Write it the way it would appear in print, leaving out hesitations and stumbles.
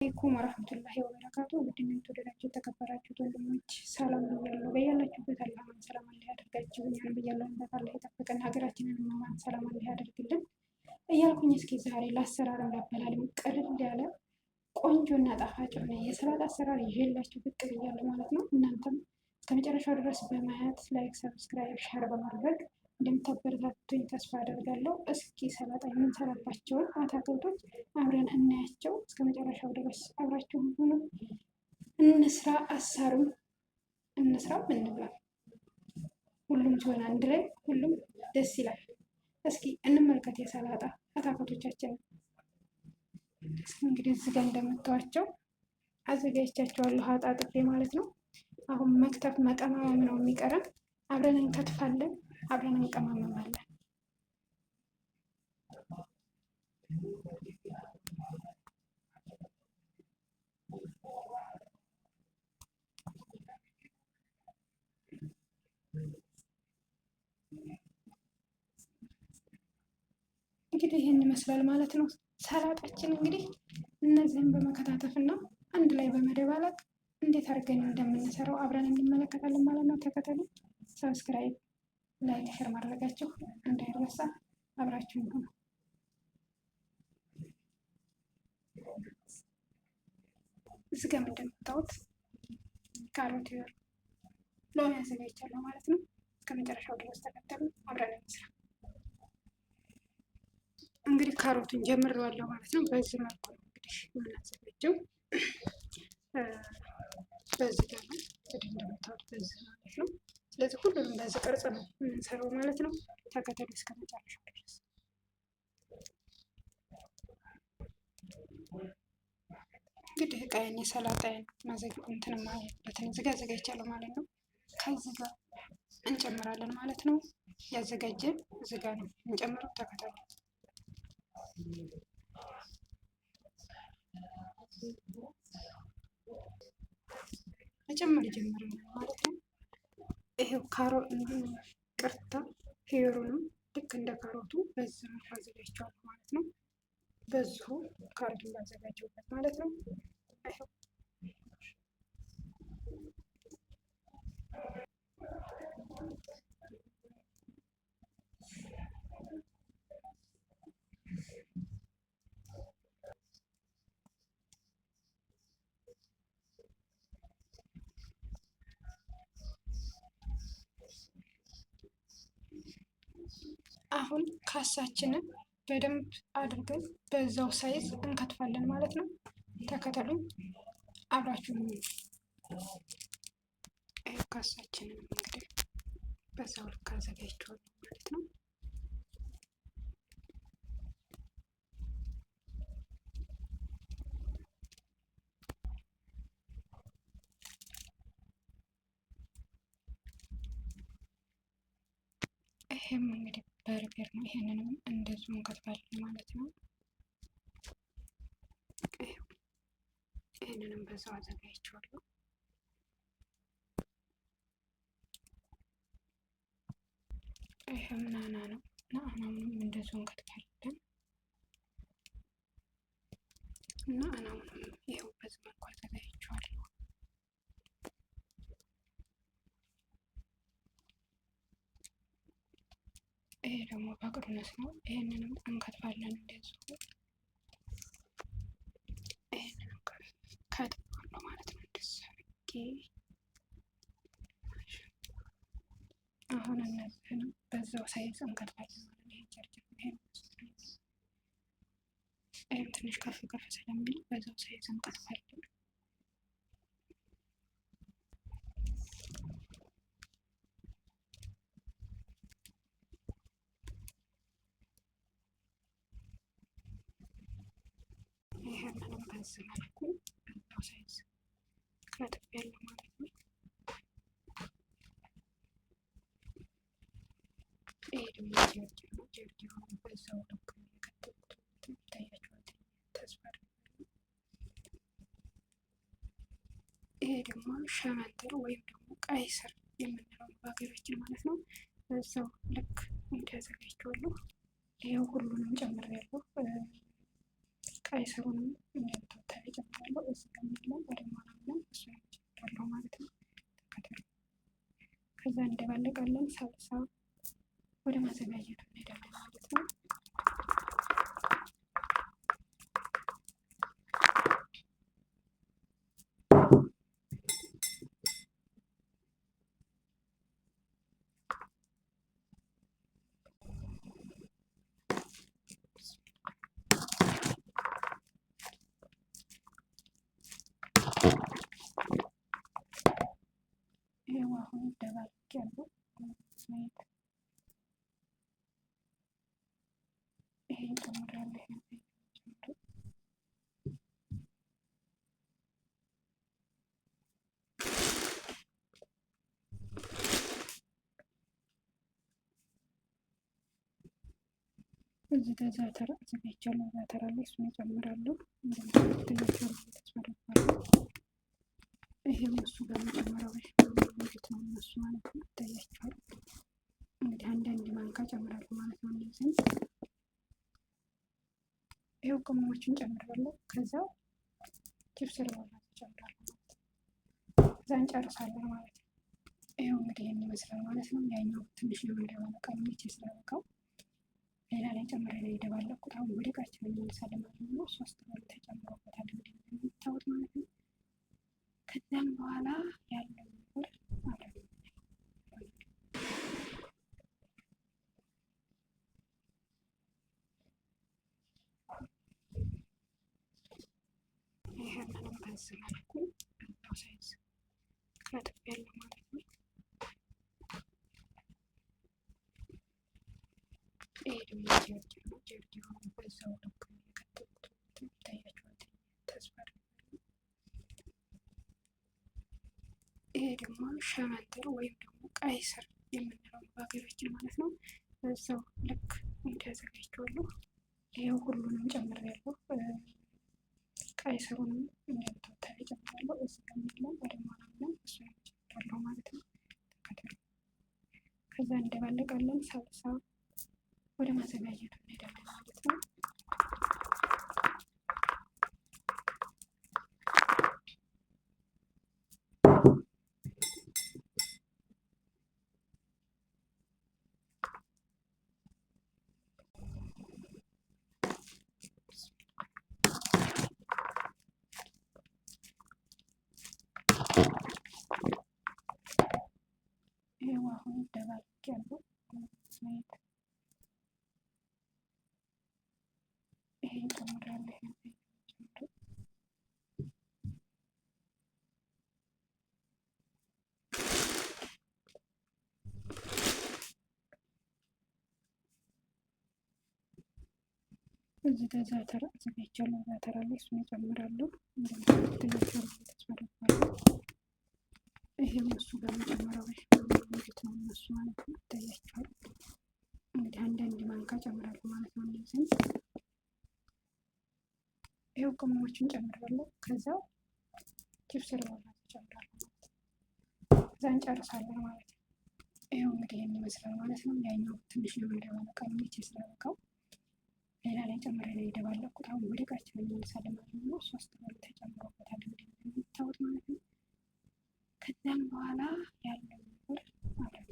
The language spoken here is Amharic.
አለይኩም ወራህመቱላሂ ወበረካቱ። ውድና የተወደዳችሁ የተከበራችሁ ወንድሞች ሰላም ብያለሁ። በያላችሁበት አላህ ሰላም አላህ ያደርጋችሁ። እኛም በያለንበት አላህ ይጠብቀን፣ ሀገራችንን ማማን ሰላም አላህ ያደርግልን እያልኩኝ እስኪ ዛሬ ለአሰራር እንዳበላልም ቀለል ያለ ቆንጆና ጣፋጭ የሆነ የሰላጣ አሰራር ይዤላችሁ ብቅ ብያለሁ ማለት ነው። እናንተም እስከመጨረሻው ድረስ በማየት ላይክ፣ ሰብስክራይብ፣ ሸር በማድረግ እንደምታበረታቱኝ ተስፋ አደርጋለሁ። እስኪ ሰላጣ የምንሰራባቸውን አትክልቶች አብረን እናያቸው። እስከ መጨረሻው ድረስ አብራችሁ ሁኑ። እንስራ፣ አሳሩን እንስራ፣ እንብላ። ሁሉም ሲሆን አንድ ላይ ሁሉም ደስ ይላል። እስኪ እንመልከት የሰላጣ አትክልቶቻችንን። እንግዲህ እዚህ ጋር እንደምታዩቸው አዘጋጅቻቸዋለሁ አጣጥቤ ማለት ነው። አሁን መክተፍ መቀማመም ነው የሚቀረን። አብረን እንከትፋለን፣ አብረን እንቀማመማለን። እንግዲህ ይህን ይመስላል ማለት ነው ሰላጣችን። እንግዲህ እነዚህን በመከታተፍና አንድ ላይ በመደባለቅ እንዴት አድርገን እንደምንሰራው አብረን እንመለከታለን ማለት ነው። ተከተሉ። ሰብስክራይብ፣ ላይክ፣ ሼር ማድረጋችሁ እንዳይረሳ። አብራችሁን ሁኑ። እዚህ ጋር እንደምታዩት ካሮት፣ ሎሚ አዘጋጅቻለሁ ማለት ነው። እስከ መጨረሻው ድረስ ተከተሉ፣ አብረን እንስራ። እንግዲህ ካሮቱን ጀምሬዋለሁ ማለት ነው። በዚህ መልኩ ነው እንግዲህ የምናዘጋጀው። በዚህ ጋር ነው እንግዲህ እንደምታዩት በዚህ ማለት ነው። ስለዚህ ሁሉንም በዚህ ቅርጽ ነው የምንሰራው ማለት ነው። ተከተሉ እስከ መጨረሻው ድረስ። እንግዲህ ቃየን የሰላጣዬን እንትን ማለትን እዚህ ጋር አዘጋጅቻለሁ ማለት ነው። ከዚህ ጋር እንጨምራለን ማለት ነው። ያዘጋጀን እዚህ ጋር ነው እንጨምረው። ተከተሉ። መጨመር ጀምረናል ማለት ነው። ይሄው ካሮት ቅርታ ሄሩንም ልክ እንደ ካሮቱ በዚህ መልኩ አዘጋጅቼዋለሁ ማለት ነው። በዚሁ ካሮቱን ባዘጋጀሁበት ማለት ነው። ይሄው አሁን ካሳችንን በደንብ አድርገን በዛው ሳይዝ እንከትፋለን ማለት ነው። ተከተሉኝ፣ አብራችሁ ካሳችንን እንግዲህ በዛው ልክ አዘጋጅቼዋለሁ ማለት ነው። ይሄም እንግዲህ በርገር ነው። ይሄንንም እንደዚሁ እንከትፋለን ማለት ነው። ይሄንንም በዛው አዘጋጅቼዋለሁ። ይሄም ናና ነው። ናናውንም እንደዚሁ እንከትፋለን እና ናናውንም ይሄው በዚህ መልኩ አዘጋጅቼዋለሁ። ይሄ ደግሞ በቅዱስ ነው። ይሄንንም እንከትፋለን እንደዚሁ። ይሄንንም ከትፋለሁ ማለት ነው እንደዚህ አድርጌ። አሁን እነዚህንም በዛው ሳይዝ እንከትፋለን ማለት ነው። ይሄ ጨርጭር ይሄም ትንሽ ከፍ ከፍ ስለሚል በዛው ሳይዝ እንከትፋለን። ይሄንንም በዚህ መልኩ በዛው ሳይዝ ከትፌያለሁ ማለት ነው። ይሄ ደግሞ ጀርጀር ነው። ጀርጀሩን በዛው ልክ የከተፍኩት ይታያችኋል ተስፋ አደርጋለሁ። ይሄ ደግሞ ሸመንተር ወይም ደግሞ ቀይ ስር የምንለው በሀገራችን ማለት ነው። በዛው ልክ እንዲያዘጋጅቼዋለሁ። ይሄው ሁሉንም ጨምሬያለሁ። ቀይ ስሩንም እንደምታዩት እጨምራለሁ። እዚህ ጋር ያለው ወደ ማላምለም እሱ እጨምራለሁ ማለት ነው። ተከተሉ። ከዛ እንደባለቃለን ሳልሳ ወደ ማዘጋጀቱ እንሄዳለን ማለት ነው። ይሄው አሁን ደባልቅ ያለው ዘይት ይሄ ጨምራለሁ። እዚህ ጋር ዛተር አዘጋጅቻለሁ። ዛተር አለ፣ እሱን እጨምራለሁ። ይሄም እሱ ጋር መጨመሪያው እንዴት ነው እነሱ ማለት ነው። ይታያቸዋል። እንግዲህ አንዳንድ ማንካ ጨምራለሁ ማለት ነው። እነዚህም ይሄው ቅመሞችን ጨምራለሁ። ከዛ ቺፕስ ሮል ጨምራለሁ ማለት ነው። ከዛ እንጨርሳለን ማለት ነው። ይሄው እንግዲህ ይሄን ይመስላል ማለት ነው። ያኛው ትንሽ ነው እንደማለቃ ነው ቺፕስ ሮል ሌላ ላይ ጨምሬ ነው የደባለኩት። አሁን ወደ እቃችን እንመለሳለን ማለት ነው። 3 ሮል ተጨምሮበታል እንግዲህ እንደምታዩት ማለት ነው። ከዛም በኋላ ያለው ነገር ማለት ነው። ይሄንን በዚህ መልኩ ሳይዝ ከትፌያለሁ ማለት ነው። ይሄ ደግሞ ጀርጅር ነው። ጀርጅር በዛው ልክ የከተኩት ይታያችኋል ተስፋ አደርጋለሁ። ይሄ ደግሞ ሸመንተር ወይም ደግሞ ቀይ ስር የምንለው በሀገራችን ማለት ነው። በዛው ልክ እንዲያዘጋጅዋለሁ። ይሄው ሁሉንም ጨምሬያለሁ። ቀይ ስሩንም እንደምታዩት ጨምራለሁ። እዚህ ጋር ያለው ወደ ማላምለም እሱ ጨምራለሁ ማለት ነው። ተከተሉ። ከዛ እንደባለቃለን ሳልሳ ወደ ማዘጋጀቱ እንሄዳለን ማለት ነው። ይሄው አሁን ደባልቅ ያለው ዘይት ይሄ ጨምራለሁ። እዚህ ጋር ዛተር አዘጋጅቻለሁ። ዛተር አለ፣ እሱን እጨምራለሁ። ይሄም እሱ ጋር መጨመሪያው እንዴት ነው እነሱ ማለት ነው። ይታያቸዋል። እንግዲህ አንዳንድ ማንካ ጨምራለሁ ማለት ነው። እነዚህም ይሄው ቅመሞችን ጨምራለሁ። ከዛ ቺፕስ ሮል ጨምራለሁ ማለት ነው። ከዛ እንጨርሳለን ማለት ነው። ይሄው እንግዲህ ይሄን ይመስላል ማለት ነው። ያኛው ትንሽ ነው እንደማለቃ ነው ቺፕስ ሮል ሌላ ላይ ጨምሬ ነው የደባለኩት። አሁን ወደ እቃችን እንመለሳለን ማለት ነው። 3 ሮል ተጨምሮበታል እንግዲህ እንደምታዩት ማለት ነው። ከዛም በኋላ ያለው ነገር ማለት ነው።